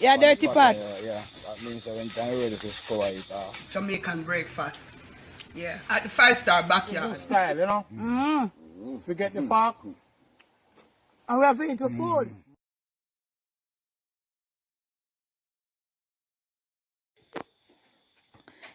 Yeah, dirty pot. Yeah. That means that when time ready to score it. Jamaican breakfast. Yeah, at the 5-star backyard. Style, you know? Mm. Forget the fork. And we have to eat the food.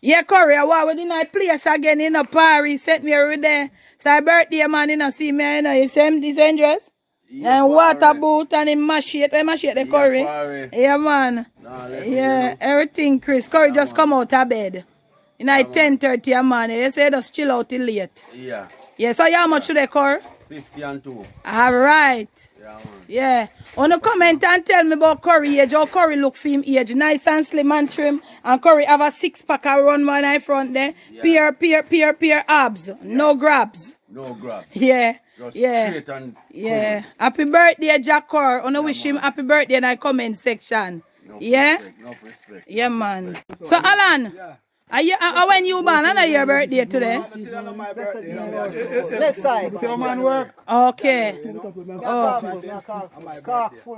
Yeah, Corey, I was in a place again in a Paris. Sent me over there. So my birthday man, you know, see me, you know, you send this interest. Yeah, and water boot and him mash it. Where mash it the Corey? Yeah, man. Nah, Yeah, everything, Chris. Corey just come out of bed. You know, 10:30 man. You say just chill out till late. Yeah. Yeah, so how much today, Corey? 50 and 2. All right. Yeah, man. Yeah. Wanna comment and tell me about Curry age, how Curry look for him age. Nice and slim and trim. And Curry have a 6-pack of run one in front there. Yeah. Peer abs. No grabs. No grab. Yeah. Just Yeah. straight and Yeah. Happy birthday, Jack Cor. Wanna wish him happy birthday in the comment section. no Yeah? respect, no respect. Yeah, man. So Alan, are you when you born and your birthday today? Next side. See how man work? Okay.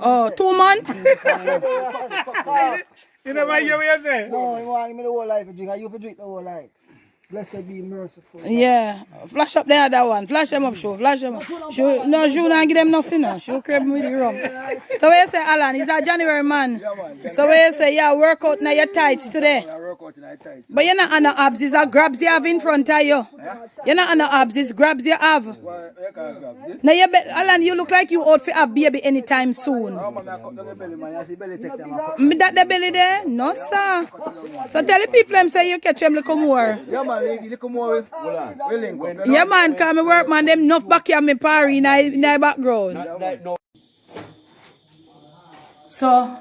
Oh, 2 months? You know what you say? No, you want to give me the whole life to drink. I used to drink the whole life. Blessed be merciful. Yeah. Flash up the other one. Flash them up, show. Flash them up. Show, no, show not give them nothing. No. Show crab with the rum. So what you say, Alan? He's a January man. So what you say, yeah, work out now your tights today. But you're not on the abs, it's a grabs you have in front of you. You're not on the abs, it's grabs you have. Now you Alan, you look like you ought to have baby anytime soon. That the belly there? No, sir. So tell the people them say you catch them little more. Yeah, man, little more. Yeah, man, because I work, man, them enough back here, me party in the background. So,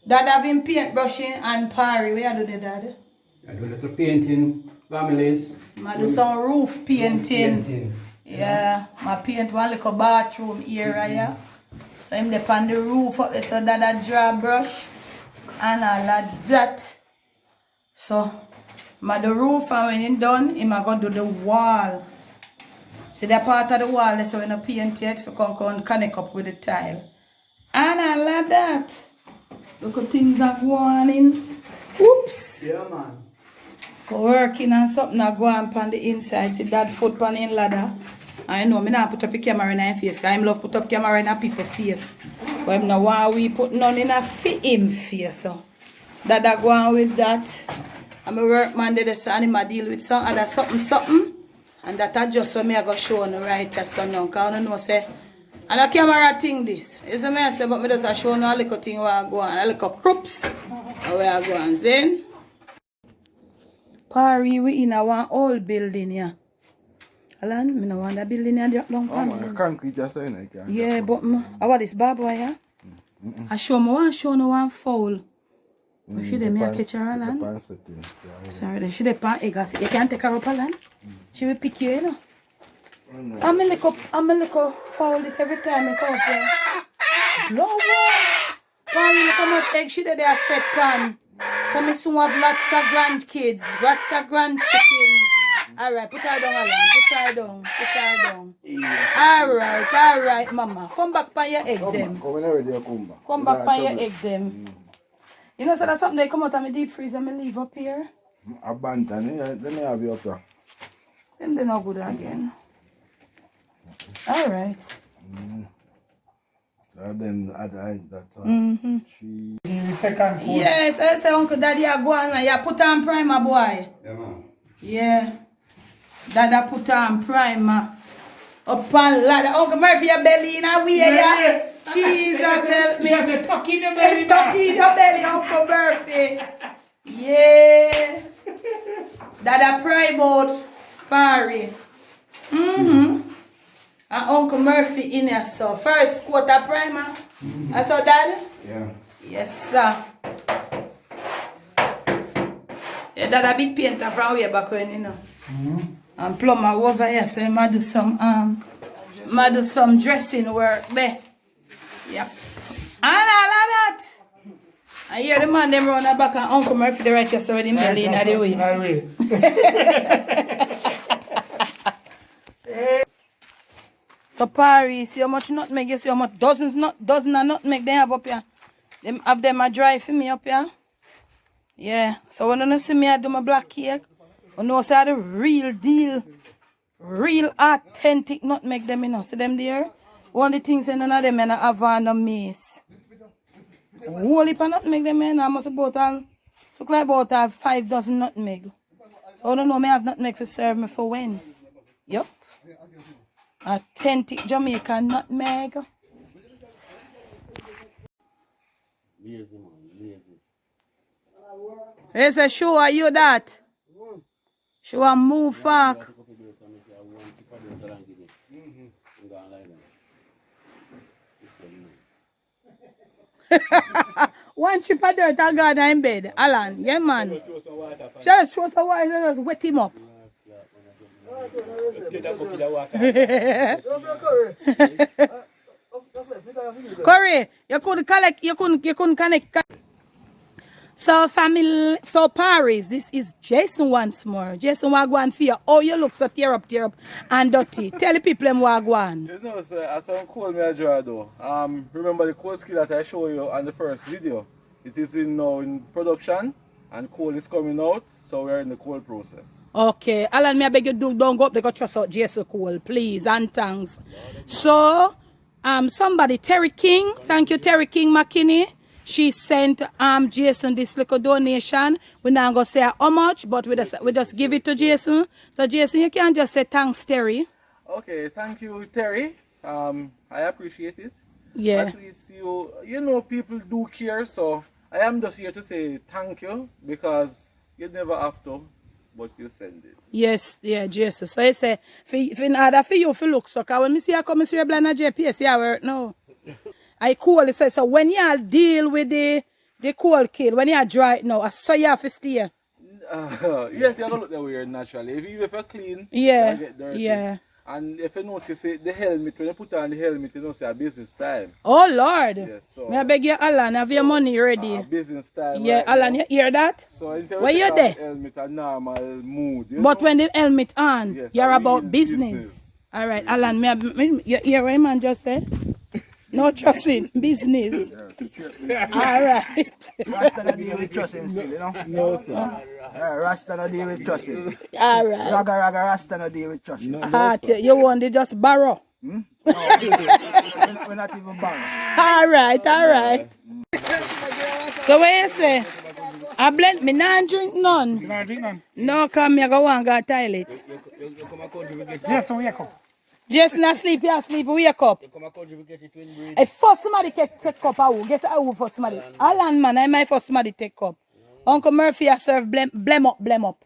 Dad have been paint brushing and party. Where you do the Dad? I do a little painting, families. I do some roof painting. Yeah, I paint one little bathroom area. So I'm up on the roof up there, so Dad a draw brush and all of that. So, I do the roof and when it's done, I'm going to do the wall. See that part of the wall, so when I paint it, I can connect up with the tile. And I like that. Look at things are going in. Oops. Yeah, man. Working on something that go on the inside. See that foot on the ladder. I know I not put up a camera in his face. I love put up camera in people's face. But I don't want we put none in him face. So that go on with that. I'm a workman there, so I deal with some other something. And that I just so me I go show on the right so now. Because I know say and a camera thing this. You see me I say, but me just show no a little thing where I go on. A little croops where I go on. Then Parry we in a one old building here. Alan, me no want that building here long pan. Concrete just so you Yeah, but what is barbed wire? I show me one show no one foul. But she dey me a catch her, Alan. Sorry, she dey pan egg. You can't take her up, Alan. She will pick you, you know. I'm a little foul this every time I come here. No more. Pan, look how much egg she dey there set pan. So me soon have lots of grandkids, lots of grandchickens. Alright, put her down, Alan. Put her down. Put her down. Alright, mama. Come back by your egg them. Come back by your egg them. You know, so that's something they come out of my deep freezer and I leave up here. A bantan, let me have you up there. Them they not good again. Alright. So then I that one. Second food. Yes, I say Uncle Daddy I go on and you put on primer boy. Yeah, man. Yeah. Dada put on primer. Up on ladder. Uncle Murphy your belly in a way, yeah. Jesus help me. She has a tuck in the belly. Tuck in your belly, Uncle Murphy. Yeah. Dada prime out Parry. And Uncle Murphy in here, so first quarter primer. I saw Dad? Yeah. Yes, sir. Yeah, Dad a bit painter from way back when, you know. And plumber over here, so I do some dressing work there. Yep. And all of that. I hear the man them run the back and Uncle Murphy the right here, so with him belly in the way. So Parry, see how much nutmeg, you see how much dozen of nutmeg they have up here. Them have them a dry for me up here. Yeah. So when you see me I do my black cake, you know say the real deal, real authentic nutmeg them, you know. See them there? One of the things in none of them and I have no mace. Whole heap of nutmeg them in, I must about all, look like about all 5 dozen nutmeg. I don't know, me have nutmeg for serve me for when. Yup. Authentic Jamaican nutmeg. He say, show are you that? Show a move fuck. One chip of dirt I got in bed. Alan, yeah man. Just throw some water, just wet him up. Corey, you couldn't connect. So family, so Paris, this is Jason once more. Jason Wagwan for you. Oh, you look so tear up and dirty. Tell the people them Wagwan. You know, sir, I saw coal me a draw though. Remember the coal skill that I showed you on the first video? It is now in production and coal is coming out, so we're in the coal process. Okay, Alan, me I beg you don't go up there, trust out Jason Cole, please, and thanks. So, somebody, Terry King, thank you Terry King McKinney. She sent Jason this little donation. We're not going to say how much, but we just give it to Jason. So Jason, you can just say thanks, Terry. Okay, thank you, Terry. I appreciate it. Yeah. At least you know people do care, so I am just here to say thank you because you never have to, but you send it. Yes, yeah, Jason. So I say, in order for you to look so, because when I see you come to your blind JPS, you work now. I cool, so when you deal with the coal kill, when you dry it now, I saw you have to stay. Yes, you're going to look that way naturally. If you're clean, yeah, you get dirty. Yeah. And if you notice the helmet, when you put on the helmet, you don't say a business time. Oh Lord. Yes, so may I beg you, Alan, have your money ready. Business time. Yeah, right Alan, now. You hear that? So when you're there? Helmet a normal mood. But know? When the helmet on, yes, you're about business. All right, yes. Alan, you hear what man just said? No trusting, business. All right. Rasta no deal with trusting still, you know? No, sir. Rasta no deal with trusting. All right. Raga Rasta no deal with trusting. No, you want to just borrow? No, we're not even borrow. All right. So what you say? I blend me not drink none. You not drink none? No, come here, go on, go toilet. Yes, so wake up. Just not sleep, you sleep, wake up. If first somebody take cup, I will get a for somebody. Alan man, I might first somebody take cup. Uncle Murphy, I serve blem up.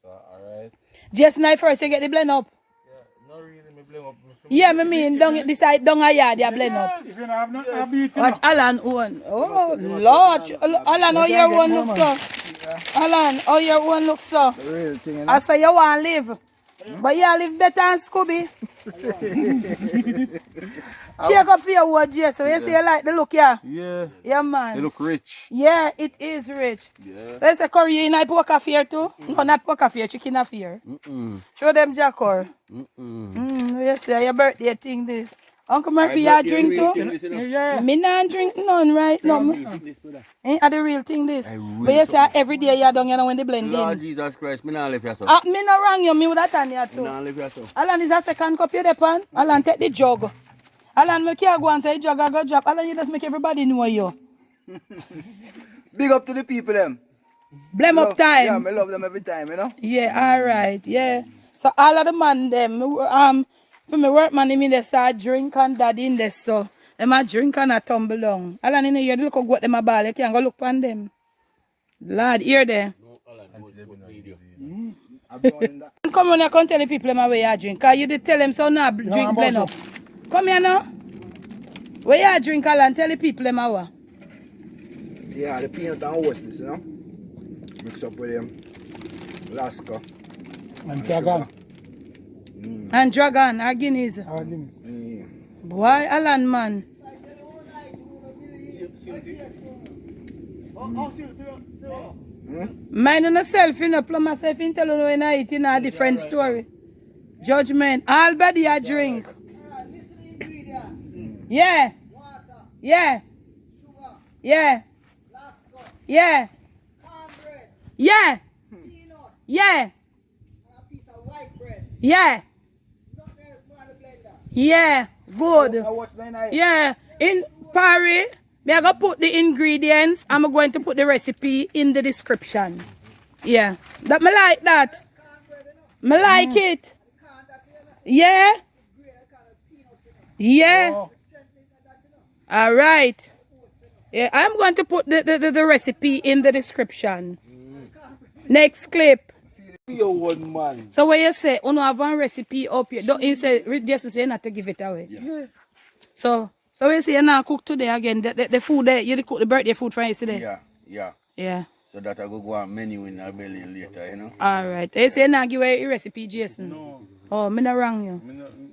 Alright. Just now first you get the blend up. Yeah, not really, me blame up. Yeah, me mean, down this side, down a yard, you blend up. If you don't have no, I'll beat you. Watch Alan one. Oh, Lord. Alan, how your one look so? Alan, how your one look so? The real thing, you know? I say you want to live. But you live better than Scooby. Check up for your word, yeah. So you say you like the look, yeah? Yeah. Yeah, man. They look rich. Yeah, it is rich. Yeah. So you say curry, you in poker fear too? No, not poker fear, chicken affair. Show them Jackor. Yes, yeah, your birthday thing this. Uncle Murphy, you drink too? Yeah. Me not drink none right now. Ain't the real thing this. But you say every day you don't, you know, when they blend Lord in. Jesus Christ, me not live here, so. Me no wrong you, me would have done you too. Me not live here, so. Alan, is a second cup you depend? Alan, take the jug. Alan, make you go and say jug, I go drop. Alan, you just make everybody know you. Big up to the people, them. Blame up time. Yeah, I love them every time, you know? Yeah, all right, yeah. So all of the man, them, for me work man, they start drink and daddy in this, so them a drink and a tumble down. Alan, you know, you look how good them a ball, you can go look on them. Lord, hear there. Come on, you can tell the people them where you drink. Because you did tell them so now drink blend up. Come here now. Where you drink, Alan, tell the people them how. Yeah, the peanut and oats, you know? Mix up with them. Alaska. And Dragon. And Dragon, or Guineas. Boy, Alan, man. Mind on yourself, you know, plumb myself in tell you when I eat in a different story. Judgment. All body a drink. Yeah. Yeah. Yeah. Yeah. Yeah. Yeah. Yeah. Yeah. Good. What's the night? Yeah. In Paris, me I go put the ingredients. I'm going to put the recipe in the description. Yeah. That me like that. Me like it. Yeah. Yeah. All right. Yeah, I'm going to put the recipe in the description. Next clip. One man. So what you say, you have one recipe up here. Don't you say just say not to give it away. Yeah. So you say you now cook today again. The food there, you cook the birthday food for yesterday. Yeah. Yeah. So that I go on menu in our belly later, you know. Alright. You say you now give away a recipe, Jason. No. Oh, me not wrong you.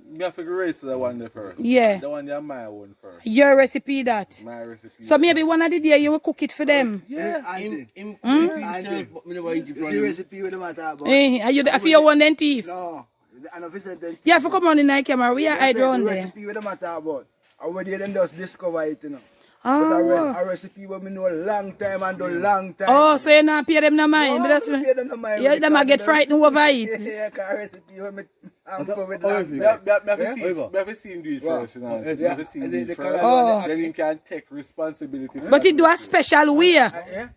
Me have to erase that one there first. Yeah. The one there my one first. Your recipe that. My recipe. So maybe one of the day you will cook it for them. Yeah. Him Auntie. but me never eat it It's from the him. recipe with the matter about. Are you if you one then thief? No. And if it's a then Yeah, if you come on the night camera, we are hide around the there. recipe with the matter about. And when they then just discover it, you know. Oh. But a recipe what me know a long time and do long time. Oh, so you not pay them no mind. No, But that's I don't pay them no mind. yeah, them a get frightened over it. Yeah, because recipe what me I'm with Me long time. have to see him do it first, you know. Me have to see him do it first. Oh. Then he can take responsibility for But he do a special way. Yeah?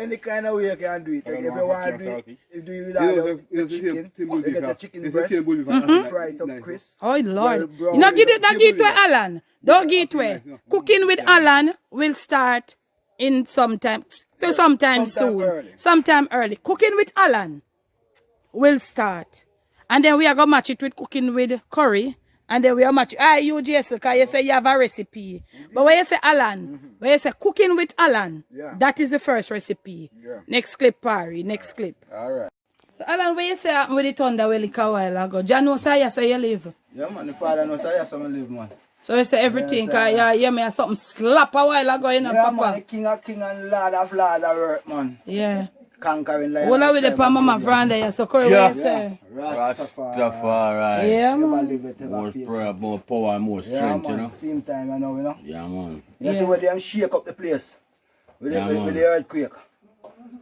Any kind of way you can do it. Like if you want to do it, you do it without the chicken. You get the chicken breast, fry it up crisp. Oh Lord. Well, You not give it to Alan. Don't give it away. Cooking with Alan will start in sometime soon. early. Sometime early. Cooking with Alan will start. And then we are gonna match it with cooking with curry. And then we are match. You Jason, because you say you have a recipe. But when you say Alan, when you say cooking with Alan, Yeah. that is the first recipe. Yeah. Next clip, Pari. Next clip. Alright. So Alan, when you say happen with the thunder well like a while ago, John knows how you say you live. Yeah, man, the father knows I have some live, man. So you say everything, because yeah, me have something slap a while ago, you know, Yeah, man, the Papa. king of king and lord of work, man. Yeah. Conquering lion. Well, with the palm of my friend there, so Corey, what you say? Rastafari. Yeah, Never man. live it, never More faith. prayer, more power, more Yeah, strength, you man. know. Same time, you know. Yeah, man. You see Yeah. where them shake up the place with, Yeah, man. with the earthquake.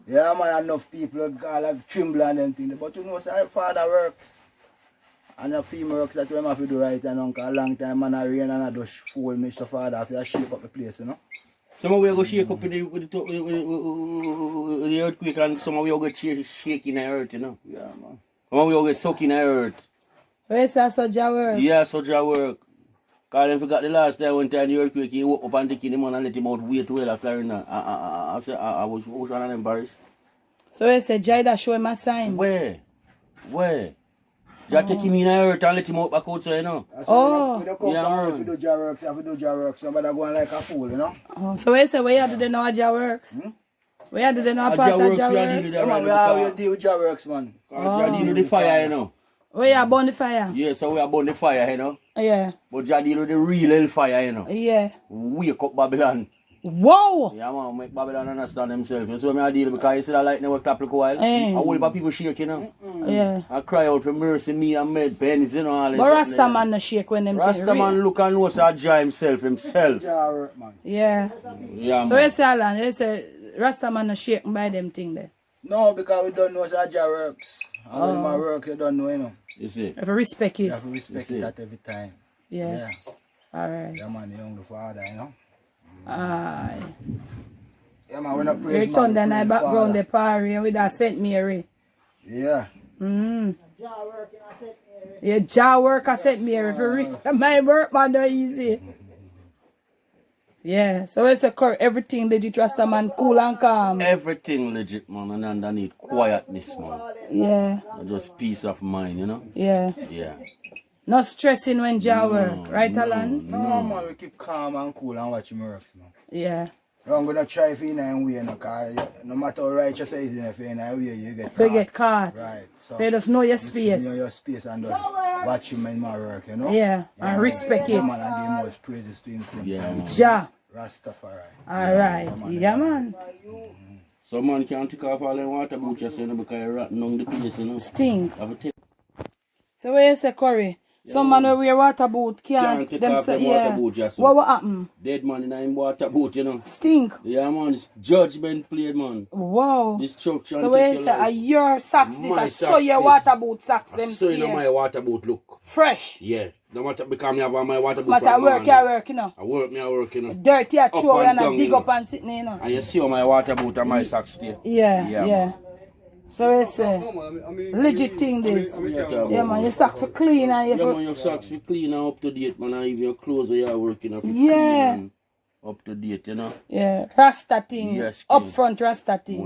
Yeah, man, enough people all like tremble and them things. But you know, so father works. And the female works that we have to do right and uncle a long time and a rain and a dust fall me so father have to shake up the place, you know. Some of we go shake up with the earthquake and some of we go shake in the earth, you know. Yeah, man. Some of we go get soak in the earth. Where is that such a word? Yeah, such a work. Because I forgot the last time one time the earthquake, he woke up and take him on and let him out way too well after Florida. I said, I was one of them parish. So you say Jada show him a sign. Where? Just take him in the earth and let him out back outside, you know. That's Oh. why we don't come Yeah, down, man. if you do jar works, if you do jar works, nobody going like a fool, you know. Oh, so where you say where you do the know how Jah works? Where you do the know A part Jah of works, Jah we are dealing works? with Yeah, that man, right we always deal with jar works, man. Jah deal with the fire, you know. Where you burn the fire? Yeah, so we are burn the fire, you know. Yeah. But Jah deal with the real hellfire, you know. Yeah. Wake up Babylon. Whoa! Yeah, man, make Babylon understand himself. You see what I deal because you see that lightning will clap like a while. Eh. A whole heap of people shake, you know. Yeah. I cry out for mercy, me and made pennies, you know. All But Rasta man no shake when them Rasta thing man real. look and know say Jah himself. Jar work, man. Yeah. Yeah, So man. you say Alan, you say Rasta man no shake by them thing there. No, because we don't know how jar works. And when my work, you don't know, you know. You see. If you respect You it. have to respect You see. that every time. Yeah. Yeah. Alright. Yeah, man, the young father, you know. Aye. Yeah, man, we're not Your praising thunder in the background the party with that St. Mary. Yeah. Yeah, Jah work at St. Mary for real. My work man no easy. Yeah, so it's a everything legit Rasta man cool and calm. Everything legit, man, and underneath quietness, man. Yeah, And just peace of mind, you know. yeah. Yeah. No stressing when Jah work, right Alan? No, man, we keep calm and cool and watch him works, man. Yeah. I'm gonna try for you in way, no, cause no matter how righteous it is, if you're in a way, you get You caught. get caught. Right. So you just know your You space. know your space and just watch him in my work, you know? Yeah, and respect Yeah, it. man, and give most praises to him same Yeah, time. man. Jah. Rastafari. Alright. Yeah, man. So man can't take off all the water boots, you know, because you're rotten on the place, you know. Stink. Have a take. So where you say Corey? Some man will wear water boot Can't take off them water boot, yeah, so. What will happen? Dead man in a water boot, you know. Stink. Yeah, man, it's judgment played, man. Wow. Destruction. So when you say, your socks, this, I saw your water boot socks, them so you know my water boot look. fresh. Yeah. No matter because me have my water boot. Must I work, you know. I work, you know. Dirty, I throw and and I down, dig you up and sit, you know. And you see how my water boot and my socks stay. Yeah. So it's a legit thing this. Yeah, man, your socks are clean and you man, your socks be clean and up to date, man. And even your clothes you are working up. Yeah. Clean and up to date, you know. Yeah, Rasta thing. Yes, Up front Rasta thing.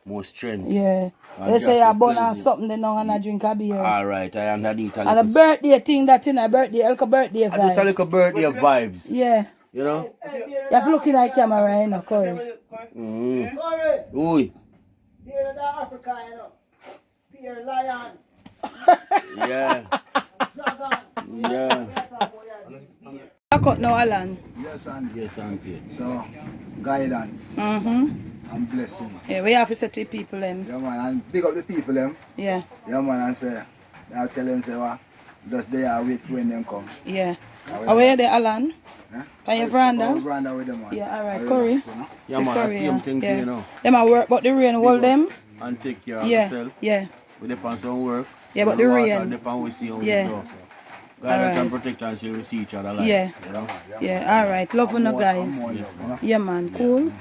More strength. Yeah. And They say just you burn cleansing. off something then now and I drink a beer. Alright, I underneath a And a little. birthday thing that in a birthday, like a birthday vibes. Just a little birthday vibes. Yeah. You know? You have to look in the camera, you know, Corey. Oi. Here in Africa, you know. Here, lion. Yeah. Yeah. Back up now, Alan. Yes, and Yes, auntie. so guidance and blessing. Yeah, we have to say to the people them. Yeah, man, and big up the people, them. Yeah, Yeah, man, and say, I'll tell them, say, what? Just they are wait when them come. yeah. Are we there, Alan? Yeah? On your veranda? Veranda with them, man. Yeah, alright, Corey. Yeah, man, Corey, same thing, yeah. you know. Them a work, but the rain hold them. And take care of Yeah, yourself. yeah. We depend on some work. Yeah, but the rain. Depend we see how Yeah. we so. Guidance Alright. and protection, so we see each other like. Yeah. You know? Yeah, alright. Love you, no guys. Yes, man. Yeah, man. Cool.